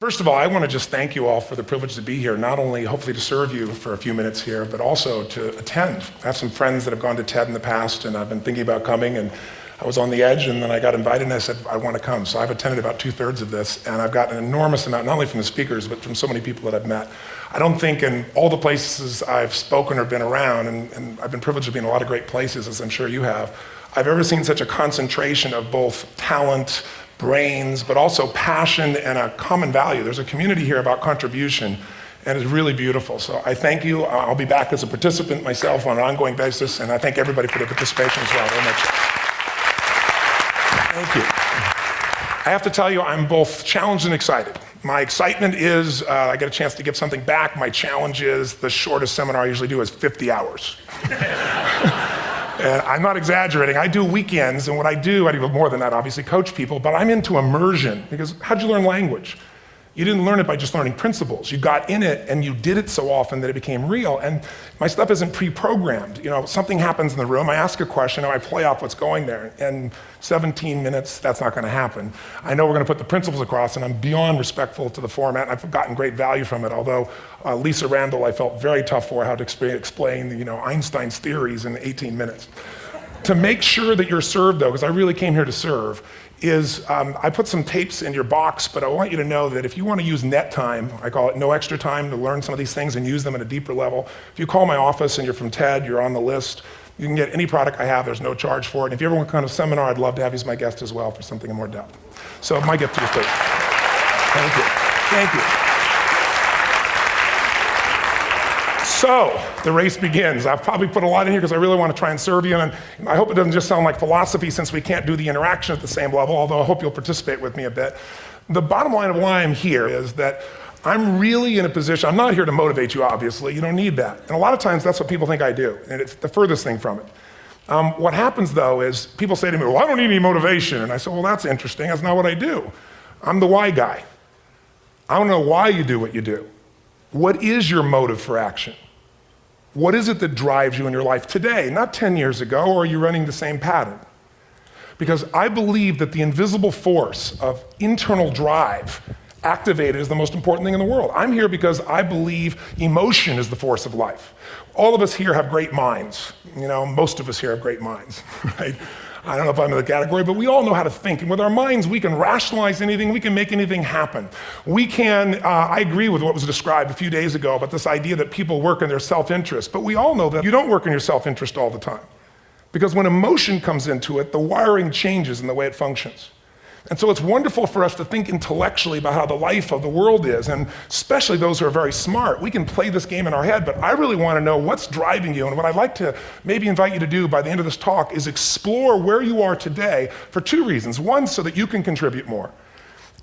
First of all, I want to just thank you all for the privilege to be here, not only hopefully to serve you for a few minutes here, but also to attend. I have some friends that have gone to TED in the past, and I've been thinking about coming, and I was on the edge, and then I got invited, and I said, I want to come. So I've attended about 2/3 of this, and I've gotten an enormous amount, not only from the speakers, but from so many people that I've met. I don't think in all the places I've spoken or been around, and I've been privileged to be in a lot of great places, as I'm sure you have, I've ever seen such a concentration of both talent, brains, but also passion and a common value. There's a community here about contribution, and it's really beautiful. So I thank you. I'll be back as a participant myself on an ongoing basis, and I thank everybody for their participation as well very much. Thank you. I have to tell you, I'm both challenged and excited. My excitement is I get a chance to give something back. My challenge is the shortest seminar I usually do is 50 hours. And I'm not exaggerating. I do weekends, and what I do more than that, obviously, coach people, but I'm into immersion, because how'd you learn language? You didn't learn it by just learning principles. You got in it, and you did it so often that it became real. And my stuff isn't pre-programmed. You know, something happens in the room, I ask a question, and I play off what's going there. In 17 minutes, that's not gonna happen. I know we're gonna put the principles across, and I'm beyond respectful to the format, and I've gotten great value from it, although Lisa Randall, I felt very tough for how to explain Einstein's theories in 18 minutes. To make sure that you're served, though, because I really came here to serve, is I put some tapes in your box, but I want you to know that if you want to use net time, I call it no extra time, to learn some of these things and use them at a deeper level, if you call my office and you're from TED, you're on the list, you can get any product I have, there's no charge for it. And if you ever want to come to a seminar, I'd love to have you as my guest as well for something in more depth. So my gift to you, please. Thank you. Thank you. So, the race begins. I've probably put a lot in here because I really want to try and serve you, and I hope it doesn't just sound like philosophy since we can't do the interaction at the same level, although I hope you'll participate with me a bit. The bottom line of why I'm here is that I'm really in a position, I'm not here to motivate you, obviously, you don't need that. And a lot of times that's what people think I do, and it's the furthest thing from it. What happens though is people say to me, well, I don't need any motivation. And I say, well, that's interesting, that's not what I do. I'm the why guy. I don't know why you do what you do. What is your motive for action? What is it that drives you in your life today, not 10 years ago, or are you running the same pattern? Because I believe that the invisible force of internal drive activated is the most important thing in the world. I'm here because I believe emotion is the force of life. All of us here have great minds. You know, most of us here have great minds, right? I don't know if I'm in the category, but we all know how to think. And with our minds, we can rationalize anything, we can make anything happen. We can, I agree with what was described a few days ago about this idea that people work in their self-interest, but we all know that you don't work in your self-interest all the time. Because when emotion comes into it, the wiring changes in the way it functions. And so it's wonderful for us to think intellectually about how the life of the world is, and especially those who are very smart. We can play this game in our head, but I really want to know what's driving you, and what I'd like to maybe invite you to do by the end of this talk is explore where you are today for two reasons. One, so that you can contribute more.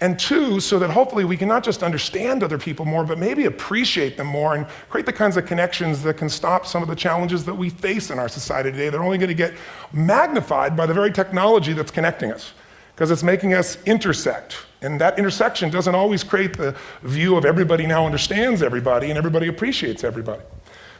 And two, so that hopefully we can not just understand other people more, but maybe appreciate them more and create the kinds of connections that can stop some of the challenges that we face in our society today. They're only going to get magnified by the very technology that's connecting us, because it's making us intersect. And that intersection doesn't always create the view of everybody now understands everybody and everybody appreciates everybody.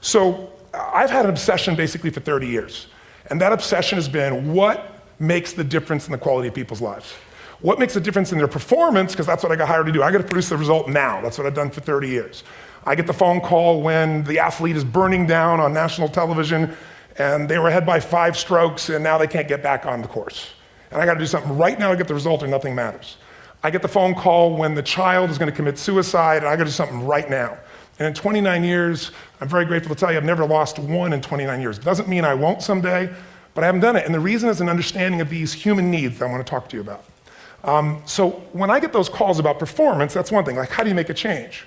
So I've had an obsession basically for 30 years. And that obsession has been what makes the difference in the quality of people's lives? What makes a difference in their performance? Because that's what I got hired to do. I got to produce the result now. That's what I've done for 30 years. I get the phone call when the athlete is burning down on national television and they were ahead by 5 strokes and now they can't get back on the course. And I got to do something right now to get the result or nothing matters. I get the phone call when the child is going to commit suicide, and I got to do something right now. And in 29 years, I'm very grateful to tell you I've never lost one in 29 years. Doesn't mean I won't someday, but I haven't done it. And the reason is an understanding of these human needs that I want to talk to you about. So when I get those calls about performance, that's one thing, like how do you make a change?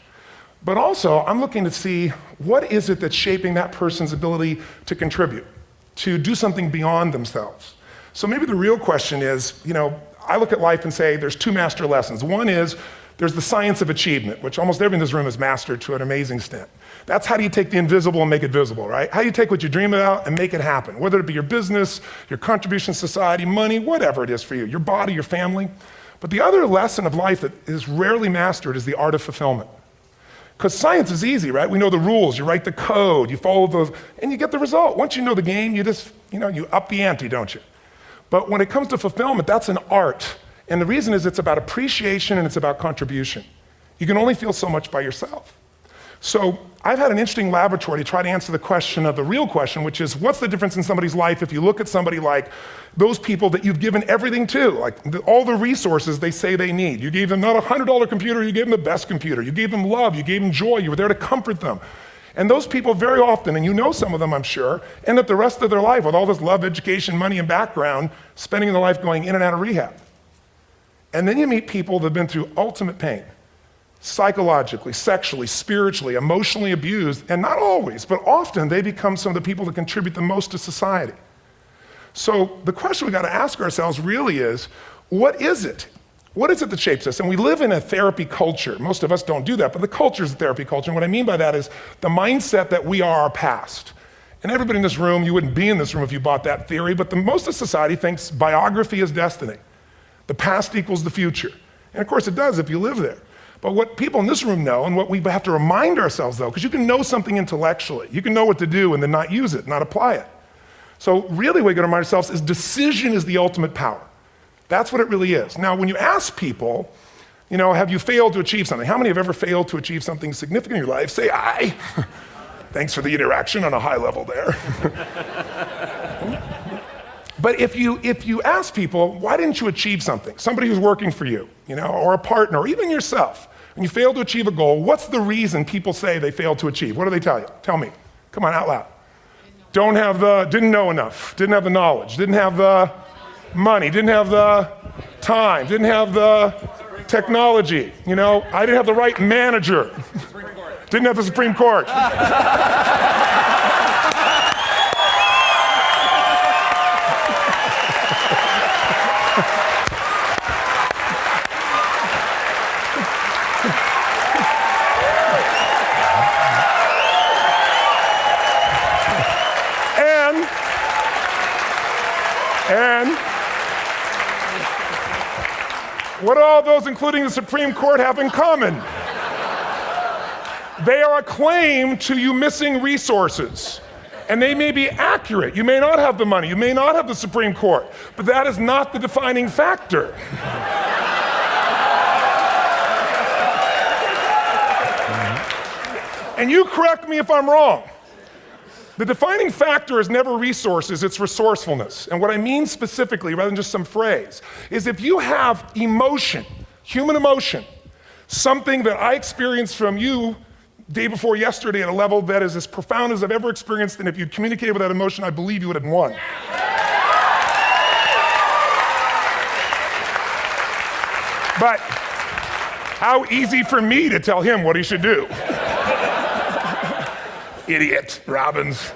But also, I'm looking to see what is it that's shaping that person's ability to contribute, to do something beyond themselves. So maybe the real question is, I look at life and say there's 2 master lessons. One is there's the science of achievement, which almost everyone in this room has mastered to an amazing extent. That's how do you take the invisible and make it visible, right? How do you take what you dream about and make it happen? Whether it be your business, your contribution to society, money, whatever it is for you, your body, your family. But the other lesson of life that is rarely mastered is the art of fulfillment. Because science is easy, right? We know the rules, you write the code, you follow those, and you get the result. Once you know the game, you just, you up the ante, don't you? But when it comes to fulfillment, that's an art. And the reason is it's about appreciation and it's about contribution. You can only feel so much by yourself. So I've had an interesting laboratory to try to answer the question of the real question, which is what's the difference in somebody's life if you look at somebody like those people that you've given everything to, like all the resources they say they need. You gave them not a $100 computer, you gave them the best computer. You gave them love, you gave them joy, you were there to comfort them. And those people very often, and you know some of them I'm sure, end up the rest of their life with all this love, education, money, and background, spending their life going in and out of rehab. And then you meet people that have been through ultimate pain. Psychologically, sexually, spiritually, emotionally abused, and not always, but often they become some of the people that contribute the most to society. So the question we got to ask ourselves really is, what is it? What is it that shapes us? And we live in a therapy culture. Most of us don't do that, but the culture is a therapy culture. And what I mean by that is the mindset that we are our past. And everybody in this room, you wouldn't be in this room if you bought that theory, but most of society thinks biography is destiny. The past equals the future. And of course it does if you live there. But what people in this room know, and what we have to remind ourselves though, because you can know something intellectually, you can know what to do and then not use it, not apply it. So really what we got to remind ourselves is decision is the ultimate power. That's what it really is. Now when you ask people, you know, have you failed to achieve something? How many have ever failed to achieve something significant in your life? Say aye. Thanks for the interaction on a high level there. But if you ask people, why didn't you achieve something? Somebody who's working for you, you know, or a partner, or even yourself, and you failed to achieve a goal, what's the reason people say they failed to achieve? What do they tell you? Tell me. Come on, out loud. Didn't know enough, didn't have the knowledge, didn't have the money, didn't have the time, didn't have the technology, you know, I didn't have the right manager, didn't have the Supreme Court. And what do all those, including the Supreme Court, have in common? They are a claim to you missing resources. And they may be accurate. You may not have the money, you may not have the Supreme Court, but that is not the defining factor. And you correct me if I'm wrong. The defining factor is never resources, it's resourcefulness. And what I mean specifically, rather than just some phrase, is if you have emotion, human emotion, something that I experienced from you day before yesterday at a level that is as profound as I've ever experienced, and if you'd communicated with that emotion, I believe you would have won. But how easy for me to tell him what he should do. Idiot, Robbins.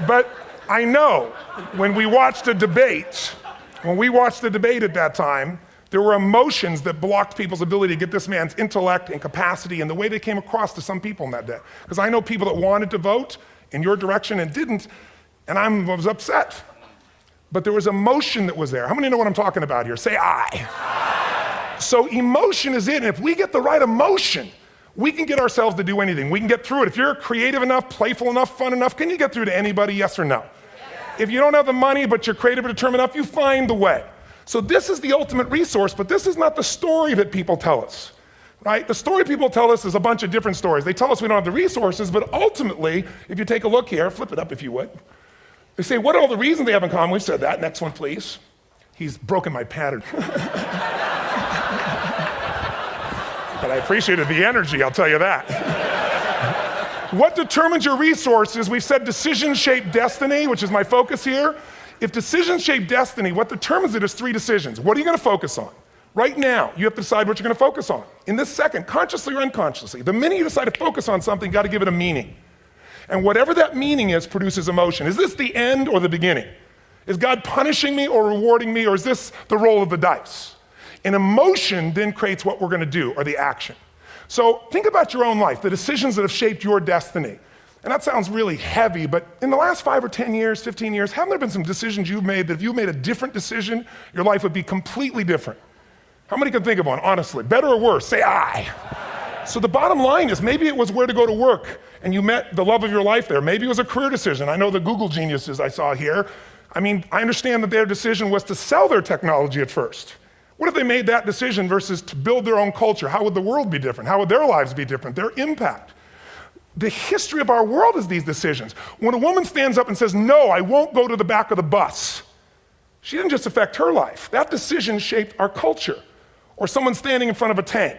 But I know when we watched the debate at that time, there were emotions that blocked people's ability to get this man's intellect and capacity and the way they came across to some people in that day. Because I know people that wanted to vote in your direction and didn't, and I was upset. But there was emotion that was there. How many know what I'm talking about here? Say aye. So emotion is it, and if we get the right emotion, we can get ourselves to do anything. We can get through it. If you're creative enough, playful enough, fun enough, can you get through to anybody, yes or no? Yes. If you don't have the money, but you're creative and determined enough, you find the way. So this is the ultimate resource, but this is not the story that people tell us, right? The story people tell us is a bunch of different stories. They tell us we don't have the resources, but ultimately, if you take a look here, flip it up if you would. They say, what are all the reasons they have in common? We've said that. Next one, please. He's broken my pattern. But I appreciated the energy, I'll tell you that. What determines your resources? We've said decisions shape destiny, which is my focus here. If decisions shape destiny, what determines it is 3 decisions. What are you going to focus on? Right now, you have to decide what you're going to focus on. In this second, consciously or unconsciously, the minute you decide to focus on something, you got to give it a meaning. And whatever that meaning is produces emotion. Is this the end or the beginning? Is God punishing me or rewarding me, or is this the roll of the dice? And emotion then creates what we're going to do, or the action. So think about your own life, the decisions that have shaped your destiny. And that sounds really heavy, but in the last 5 or 10 years, 15 years, haven't there been some decisions you've made that if you made a different decision, your life would be completely different? How many can think of one, honestly? Better or worse? Say aye. So the bottom line is maybe it was where to go to work and you met the love of your life there. Maybe it was a career decision. I know the Google geniuses I saw here. I mean, I understand that their decision was to sell their technology at first. What if they made that decision versus to build their own culture? How would the world be different? How would their lives be different? Their impact. The history of our world is these decisions. When a woman stands up and says, no, I won't go to the back of the bus, she didn't just affect her life. That decision shaped our culture. Or someone standing in front of a tank.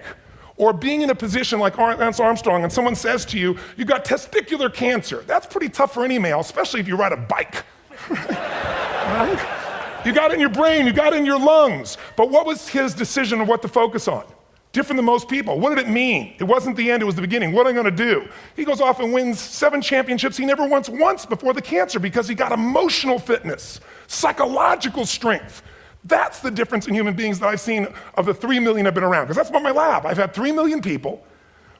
Or being in a position like Lance Armstrong and someone says to you, you got testicular cancer. That's pretty tough for any male, especially if you ride a bike. Right? You got it in your brain, you got it in your lungs. But what was his decision of what to focus on? Different than most people. What did it mean? It wasn't the end, it was the beginning. What am I gonna do? He goes off and wins 7 championships he never won once before the cancer because he got emotional fitness, psychological strength. That's the difference in human beings that I've seen of the 3 million I've been around, because that's about my lab. I've had 3 million people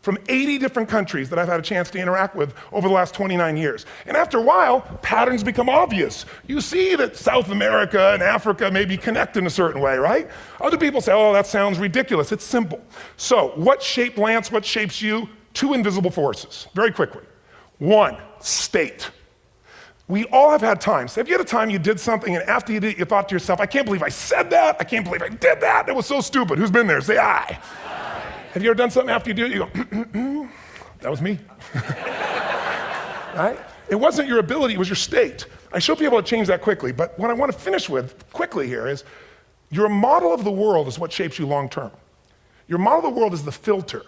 from 80 different countries that I've had a chance to interact with over the last 29 years. And after a while, patterns become obvious. You see that South America and Africa may be connected in a certain way, right? Other people say, oh, that sounds ridiculous. It's simple. So what shaped Lance, what shapes you? 2 invisible forces, very quickly. 1, state. We all have had times. Have you had a time you did something and after you did it, you thought to yourself, I can't believe I said that. I can't believe I did that. It was so stupid. Who's been there? Say aye. Have you ever done something after you do it, you go, that was me. Right? It wasn't your ability, it was your state. I should be able to change that quickly, but what I want to finish with quickly here is your model of the world is what shapes you long term. Your model of the world is the filter.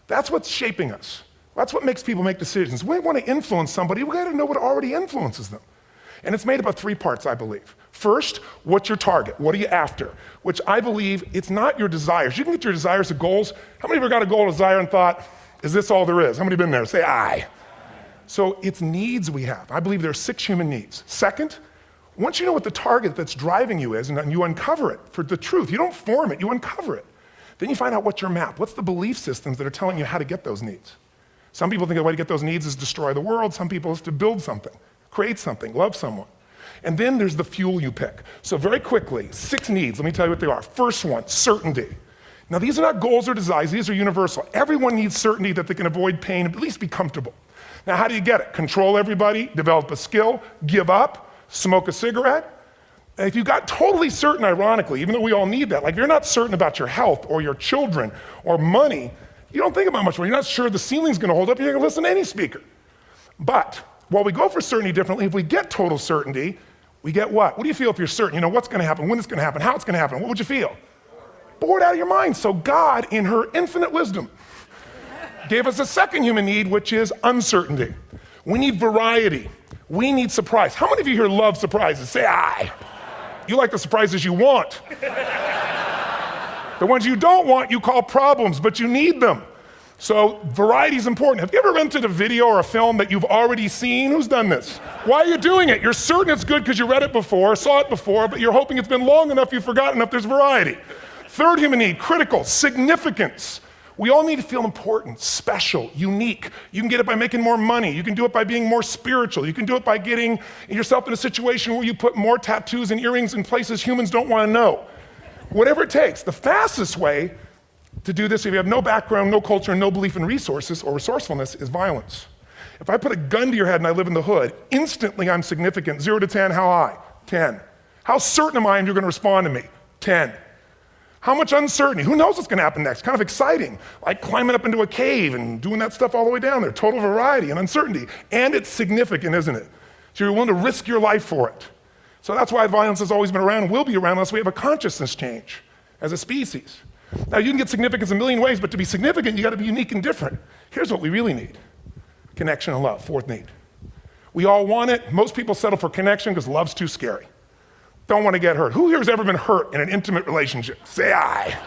That's what's shaping us. That's what makes people make decisions. When we want to influence somebody, we gotta know what already influences them. And it's made up of 3 parts, I believe. First, what's your target? What are you after? Which I believe it's not your desires. You can get your desires to goals. How many of you got a goal, a desire, and thought, is this all there is? How many have been there? Say aye. So it's needs we have. I believe there are 6 human needs. Second, once you know what the target that's driving you is, and you uncover it for the truth, you don't form it, you uncover it. Then you find out what's your map. What's the belief systems that are telling you how to get those needs? Some people think the way to get those needs is destroy the world. Some people is to build something, create something, love someone. And then there's the fuel you pick. So very quickly, 6 needs, let me tell you what they are. First one, certainty. Now these are not goals or desires, these are universal. Everyone needs certainty that they can avoid pain and at least be comfortable. Now how do you get it? Control everybody, develop a skill, give up, smoke a cigarette. And if you got totally certain, ironically, even though we all need that, like if you're not certain about your health or your children or money, you don't think about much more. You're not sure the ceiling's gonna hold up, you're gonna listen to any speaker. But while we go for certainty differently, if we get total certainty, we get what? What do you feel if you're certain? You know what's gonna happen, when it's gonna happen, how it's gonna happen. What would you feel? Bored out of your mind. So God, in her infinite wisdom, gave us a second human need, which is uncertainty. We need variety. We need surprise. How many of you here love surprises? Say aye. You like the surprises you want. The ones you don't want, you call problems, but you need them. So variety is important. Have you ever rented a video or a film that you've already seen? Who's done this? Why are you doing it? You're certain it's good because you read it before, saw it before, but you're hoping it's been long enough you've forgotten enough there's variety. Third human need, critical, significance. We all need to feel important, special, unique. You can get it by making more money. You can do it by being more spiritual. You can do it by getting yourself in a situation where you put more tattoos and earrings in places humans don't want to know. Whatever it takes. The fastest way to do this, if you have no background, no culture, and no belief in resources or resourcefulness, is violence. If I put a gun to your head and I live in the hood, instantly I'm significant. 0 to 10, how high? 10. How certain am I you're going to respond to me? 10. How much uncertainty? Who knows what's going to happen next? Kind of exciting, like climbing up into a cave and doing that stuff all the way down there. Total variety and uncertainty. And it's significant, isn't it? So you're willing to risk your life for it. So that's why violence has always been around and will be around unless we have a consciousness change as a species. Now you can get significance a million ways, but to be significant, you got to be unique and different. Here's what we really need. Connection and love, 4th need. We all want it. Most people settle for connection because love's too scary. Don't want to get hurt. Who here has ever been hurt in an intimate relationship? Say aye.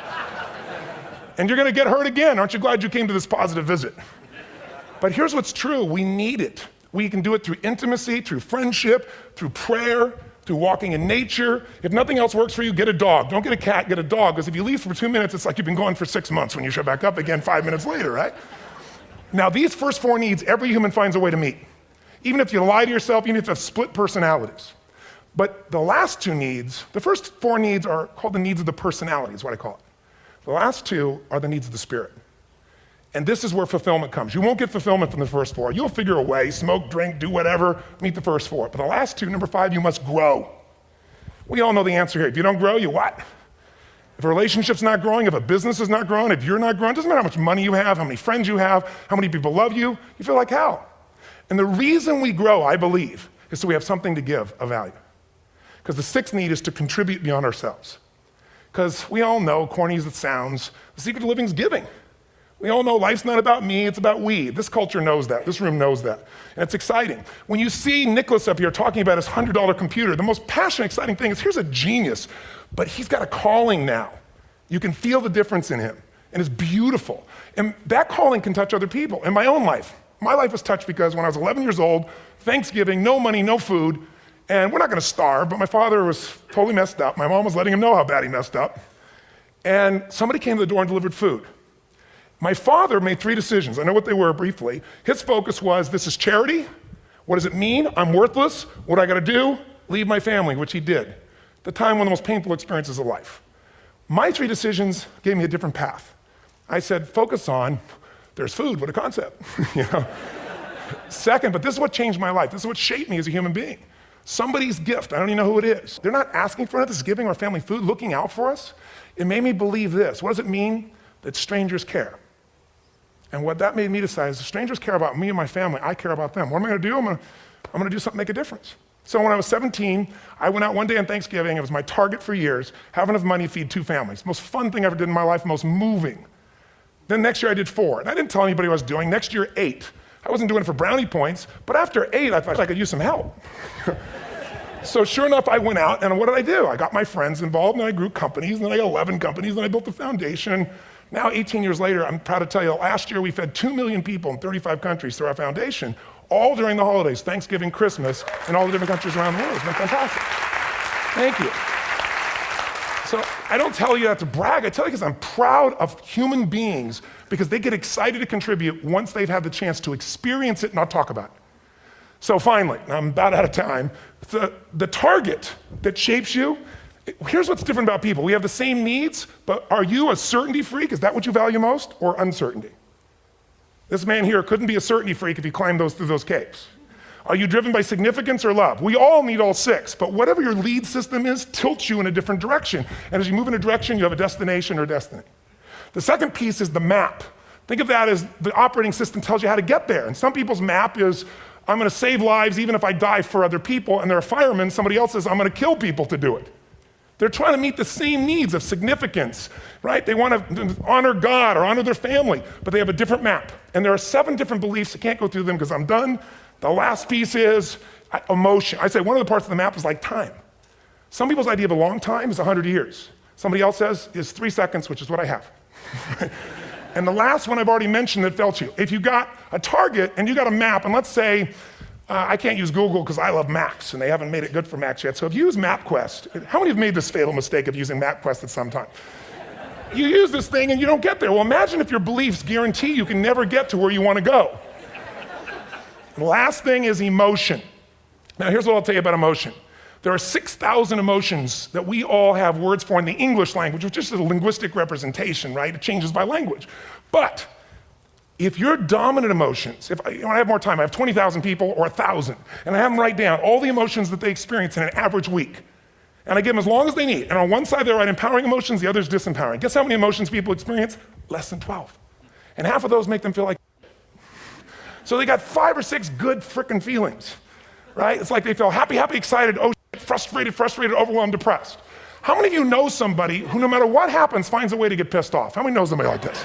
And you're going to get hurt again. Aren't you glad you came to this positive visit? But here's what's true. We need it. We can do it through intimacy, through friendship, through prayer, through walking in nature. If nothing else works for you, get a dog. Don't get a cat, get a dog. Because if you leave for 2 minutes, it's like you've been gone for 6 months when you show back up again 5 minutes later, right? Now, these first 4 needs, every human finds a way to meet. Even if you lie to yourself, even if you have split personalities. But the last 2 needs, the first 4 needs are called the needs of the personality, is what I call it. The last 2 are the needs of the spirit. And this is where fulfillment comes. You won't get fulfillment from the first 4. You'll figure a way, smoke, drink, do whatever, meet the first 4. But the last 2, number 5, you must grow. We all know the answer here. If you don't grow, you what? If a relationship's not growing, if a business is not growing, if you're not growing, it doesn't matter how much money you have, how many friends you have, how many people love you, you feel like hell. And the reason we grow, I believe, is so we have something to give of value. Because the sixth need is to contribute beyond ourselves. Because we all know, corny as it sounds, the secret to living is giving. We all know life's not about me, it's about we. This culture knows that, this room knows that. And it's exciting. When you see Nicholas up here talking about his $100 computer, the most passionate, exciting thing is here's a genius, but he's got a calling now. You can feel the difference in him, and it's beautiful. And that calling can touch other people. In my own life, my life was touched because when I was 11 years old, Thanksgiving, no money, no food, and we're not gonna starve, but my father was totally messed up. My mom was letting him know how bad he messed up. And somebody came to the door and delivered food. My father made 3 decisions. I know what they were briefly. His focus was, this is charity. What does it mean? I'm worthless. What do I gotta do? Leave my family, which he did. At the time, one of the most painful experiences of life. My 3 decisions gave me a different path. I said, focus on, there's food, what a concept, you know? Second, but this is what changed my life. This is what shaped me as a human being. Somebody's gift, I don't even know who it is. They're not asking for it, this is giving our family food, looking out for us. It made me believe this. What does it mean? That strangers care. And what that made me decide is if strangers care about me and my family, I care about them. What am I gonna do? I'm gonna do something to make a difference. So when I was 17, I went out one day on Thanksgiving. It was my target for years, have enough money to feed 2 families. Most fun thing I ever did in my life, most moving. Then next year I did 4, and I didn't tell anybody what I was doing. Next year, 8. I wasn't doing it for brownie points, but after 8, I thought I could use some help. So sure enough, I went out, and what did I do? I got my friends involved, and I grew companies, and then I got 11 companies, and I built a foundation. Now, 18 years later, I'm proud to tell you, last year we fed 2 million people in 35 countries through our foundation, all during the holidays, Thanksgiving, Christmas, in all the different countries around the world. It's been fantastic. Thank you. So I don't tell you that to brag, I tell you because I'm proud of human beings because they get excited to contribute once they've had the chance to experience it and not talk about it. So finally, I'm about out of time, the target that shapes you, here's what's different about people. We have the same needs, but are you a certainty freak? Is that what you value most, or uncertainty? This man here couldn't be a certainty freak if he climbed through those caves. Are you driven by significance or love? We all need all 6, but whatever your lead system is tilts you in a different direction. And as you move in a direction, you have a destination or destiny. The second piece is the map. Think of that as the operating system tells you how to get there. And some people's map is, I'm gonna save lives even if I die for other people, and they're a fireman, somebody else says, I'm gonna kill people to do it. They're trying to meet the same needs of significance, right? They want to honor God or honor their family, but they have a different map. And there are 7 different beliefs. I can't go through them because I'm done. The last piece is emotion. I say one of the parts of the map is like time. Some people's idea of a long time is 100 years. Somebody else says is 3 seconds, which is what I have. And the last one I've already mentioned that felt you. If you got a target and you got a map, and let's say, I can't use Google because I love Macs, and they haven't made it good for Macs yet. So if you use MapQuest, how many have made this fatal mistake of using MapQuest at some time? You use this thing and you don't get there. Well, imagine if your beliefs guarantee you can never get to where you want to go. The last thing is emotion. Now here's what I'll tell you about emotion. There are 6,000 emotions that we all have words for in the English language, which is just a linguistic representation, right? It changes by language. But if your dominant emotions, if I have more time, I have 20,000 people or 1,000, and I have them write down all the emotions that they experience in an average week. And I give them as long as they need. And on one side, they write empowering emotions, the other is disempowering. Guess how many emotions people experience? Less than 12. And half of those make them feel like so they got 5 or 6 good frickin' feelings, right? It's like they feel happy, excited, oh shit, frustrated, overwhelmed, depressed. How many of you know somebody who no matter what happens finds a way to get pissed off? How many know somebody like this?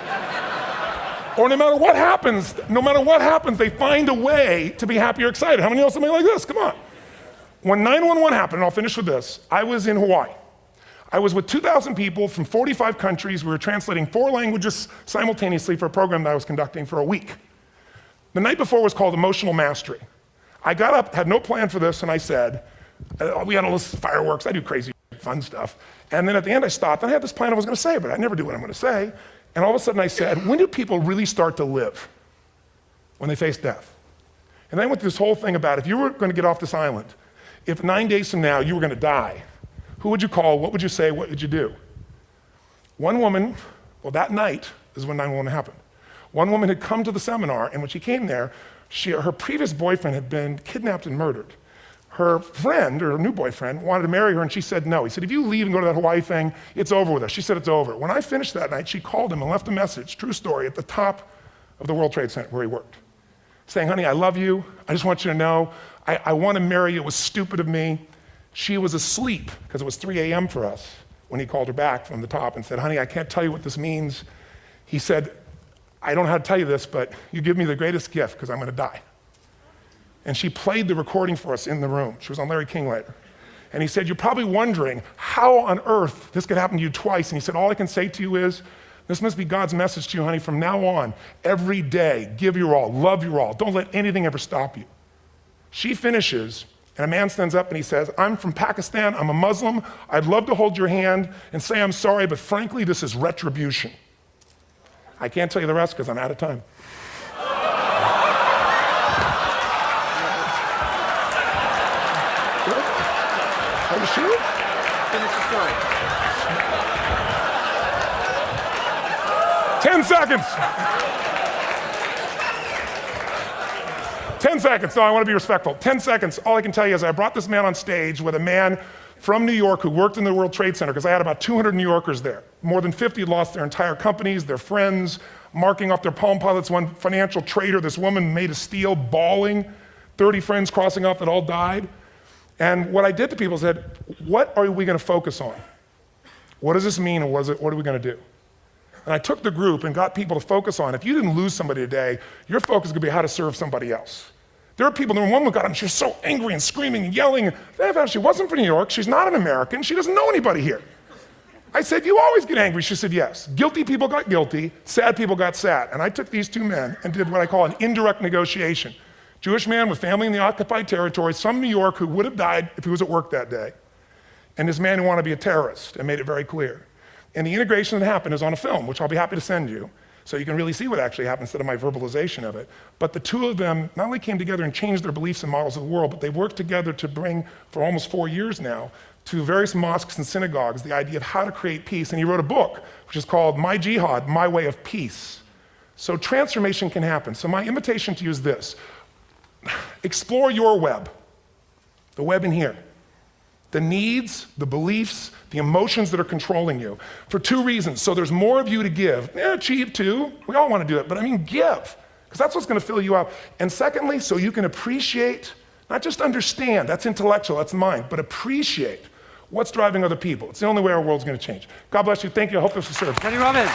Or no matter what happens, they find a way to be happy or excited. How many know somebody like this? Come on. When 9/11 happened, and I'll finish with this, I was in Hawaii. I was with 2,000 people from 45 countries. We were translating 4 languages simultaneously for a program that I was conducting for a week. The night before was called Emotional Mastery. I got up, had no plan for this, and I said, we had all this fireworks, I do crazy fun stuff. And then at the end I stopped, and I had this plan I was gonna say, but I never do what I'm gonna say. And all of a sudden I said, when do people really start to live? When they face death. And then I went through this whole thing about if you were gonna get off this island, if 9 days from now you were gonna die, who would you call, what would you say, what would you do? One woman, well that night is when 9/11 happened. One woman had come to the seminar, and when she came there, her previous boyfriend had been kidnapped and murdered. her friend, or her new boyfriend, wanted to marry her, and she said no. He said, if you leave and go to that Hawaii thing, it's over with us. She said, it's over. When I finished that night, she called him and left a message, true story, at the top of the World Trade Center where he worked, saying, honey, I love you. I just want you to know, I want to marry you. It was stupid of me. She was asleep, because it was 3 a.m. for us, when he called her back from the top and said, honey, I can't tell you what this means. He said, I don't know how to tell you this, but you give me the greatest gift, because I'm going to die. And she played the recording for us in the room. She was on Larry King later. And he said, you're probably wondering how on earth this could happen to you twice. And he said, all I can say to you is, this must be God's message to you, honey. From now on, every day, give your all, love your all. Don't let anything ever stop you. She finishes, and a man stands up and he says, I'm from Pakistan, I'm a Muslim. I'd love to hold your hand and say I'm sorry, but frankly, this is retribution. I can't tell you the rest because I'm out of time. Are you sure? Finish the story. 10 seconds. 10 seconds. No, I want to be respectful. 10 seconds. All I can tell you is I brought this man on stage with a man from New York who worked in the World Trade Center, because I had about 200 New Yorkers there. More than 50 had lost their entire companies, their friends, marking off their Palm Pilots. One financial trader, this woman made of steel, bawling. 30 friends crossing off that all died. And what I did to people is said, what are we going to focus on? What does this mean, and what are we going to do? And I took the group and got people to focus on, if you didn't lose somebody today, your focus is going to be how to serve somebody else. There are people, there was one who got up and she was so angry and screaming and yelling. She wasn't from New York, she's not an American, she doesn't know anybody here. I said, you always get angry. She said, yes. Guilty people got guilty, sad people got sad. And I took these two men and did what I call an indirect negotiation. Jewish man with family in the occupied territory, some New York who would have died if he was at work that day. And this man who wanted to be a terrorist, and made it very clear. And the integration that happened is on a film, which I'll be happy to send you, so you can really see what actually happened instead of my verbalization of it. But the two of them not only came together and changed their beliefs and models of the world, but they worked together to bring, for almost 4 years now, to various mosques and synagogues, the idea of how to create peace. And he wrote a book, which is called My Jihad, My Way of Peace. So transformation can happen. So my invitation to you is this. Explore your web, the web in here. The needs, the beliefs, the emotions that are controlling you, for 2 reasons. So there's more of you to give. Achieve too, we all want to do it, but I mean give, because that's what's going to fill you up. And secondly, so you can appreciate, not just understand, that's intellectual, that's mind, but appreciate what's driving other people. It's the only way our world's going to change. God bless you, thank you, I hope this was served. Tony Robbins.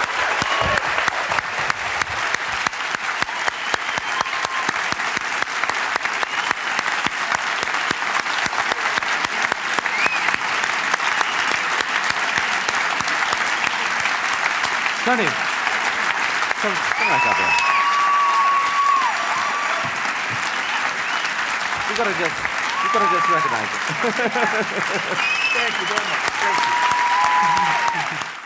Tony, come back up here. You gotta just recognize it. Thank you very much. Thank you.